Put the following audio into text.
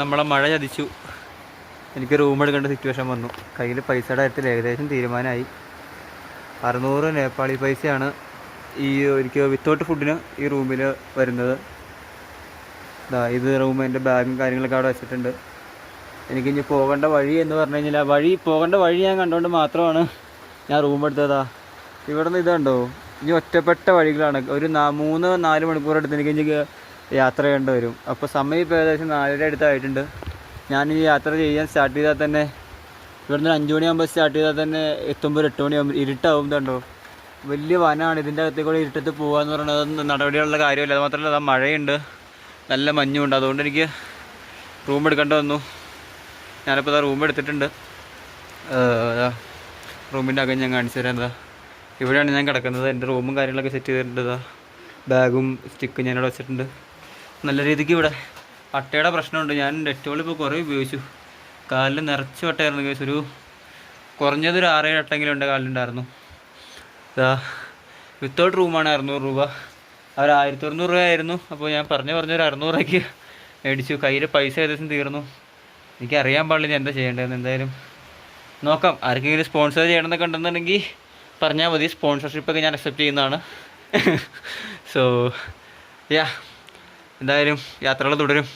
നമ്മളെ മഴ ചതിച്ചു. എനിക്ക് റൂം എടുക്കേണ്ട സിറ്റുവേഷൻ വന്നു. കയ്യിൽ പൈസയുടെ കാര്യത്തിൽ ഏകദേശം തീരുമാനമായി. 600 നേപ്പാളി പൈസയാണ് എനിക്ക് വിത്തൗട്ട് ഫുഡിന് ഈ റൂമിൽ വരുന്നത്. ഇത് റൂം, എൻ്റെ ബാഗും കാര്യങ്ങളൊക്കെ അവിടെ വെച്ചിട്ടുണ്ട്. എനിക്കിനി പോകേണ്ട വഴി എന്ന് പറഞ്ഞു കഴിഞ്ഞാൽ പോകേണ്ട വഴി ഞാൻ കണ്ടുകൊണ്ട് മാത്രമാണ് ഞാൻ റൂം എടുത്തതാ. ഇവിടെ നിന്ന് ഇതുണ്ടോ, ഇനി ഒറ്റപ്പെട്ട വഴികളാണ്. ഒരു 3-4 മണിക്കൂർ എടുത്ത് എനിക്ക് യാത്ര ചെയ്യേണ്ടി വരും. അപ്പോൾ സമയം ഇപ്പോൾ ഏകദേശം 4:30 അടുത്തായിട്ടുണ്ട്. ഞാൻ ഈ യാത്ര ചെയ്യാൻ സ്റ്റാർട്ട് ചെയ്താൽ തന്നെ ഇവിടെ നിന്ന് 5 മണിയാകുമ്പോൾ സ്റ്റാർട്ട് ചെയ്താൽ തന്നെ എത്തുമ്പോൾ 8 മണിയാകുമ്പോൾ ഇരുട്ടാവും. ഇതുണ്ടോ, വലിയ വനമാണ്. ഇതിൻ്റെ അകത്തേക്ക് കൂടെ ഇരുട്ടത്ത് പോകാമെന്ന് പറയുന്നത് നടപടിയുള്ള കാര്യമല്ല. അത് മാത്രമല്ല മഴയുണ്ട്, നല്ല മഞ്ഞുണ്ട്. അതുകൊണ്ട് എനിക്ക് റൂം എടുക്കേണ്ടി വന്നു. ഞാനിപ്പോൾ റൂം എടുത്തിട്ടുണ്ട്. റൂമിൻ്റെ അകം ഞാൻ കാണിച്ചു തരാം. ഇവിടെയാണ് ഞാൻ കിടക്കുന്നത്. എൻ്റെ റൂമും കാര്യങ്ങളൊക്കെ സെറ്റ് ചെയ്തിട്ടുണ്ട്. ബാഗും സ്റ്റിക്കും ഞാനിവിടെ വെച്ചിട്ടുണ്ട്. നല്ല രീതിക്ക് ഇവിടെ അട്ടയുടെ പ്രശ്നമുണ്ട്. ഞാൻ ഡെറ്റോൾ ഇപ്പോൾ കുറേ ഉപയോഗിച്ചു. കാലിൽ നിറച്ച് വട്ടയായിരുന്നു കേസ്. കുറഞ്ഞതൊരു 6-7 അട്ടെങ്കിലും എൻ്റെ കാലിലുണ്ടായിരുന്നു. വിത്തൗട്ട് റൂമാണ് 600 രൂപ. അവർ 1100 രൂപയായിരുന്നു. അപ്പോൾ ഞാൻ പറഞ്ഞൊരു 600 രൂപയ്ക്ക് മേടിച്ചു. കയ്യിൽ പൈസ ഏകദേശം തീർന്നു. എനിക്കറിയാൻ പാടില്ല ഞാൻ എന്താ ചെയ്യേണ്ടതെന്ന്. എന്തായാലും നോക്കാം. ആർക്കെങ്കിലും സ്പോൺസർ ചെയ്യണമെന്നൊക്കെ ഉണ്ടെന്നുണ്ടെങ്കിൽ പറഞ്ഞാൽ മതി. സ്പോൺസർഷിപ്പൊക്കെ ഞാൻ അക്സെപ്റ്റ് ചെയ്യുന്നതാണ്. സോ എന്തായാലും യാത്രകൾ തുടരും.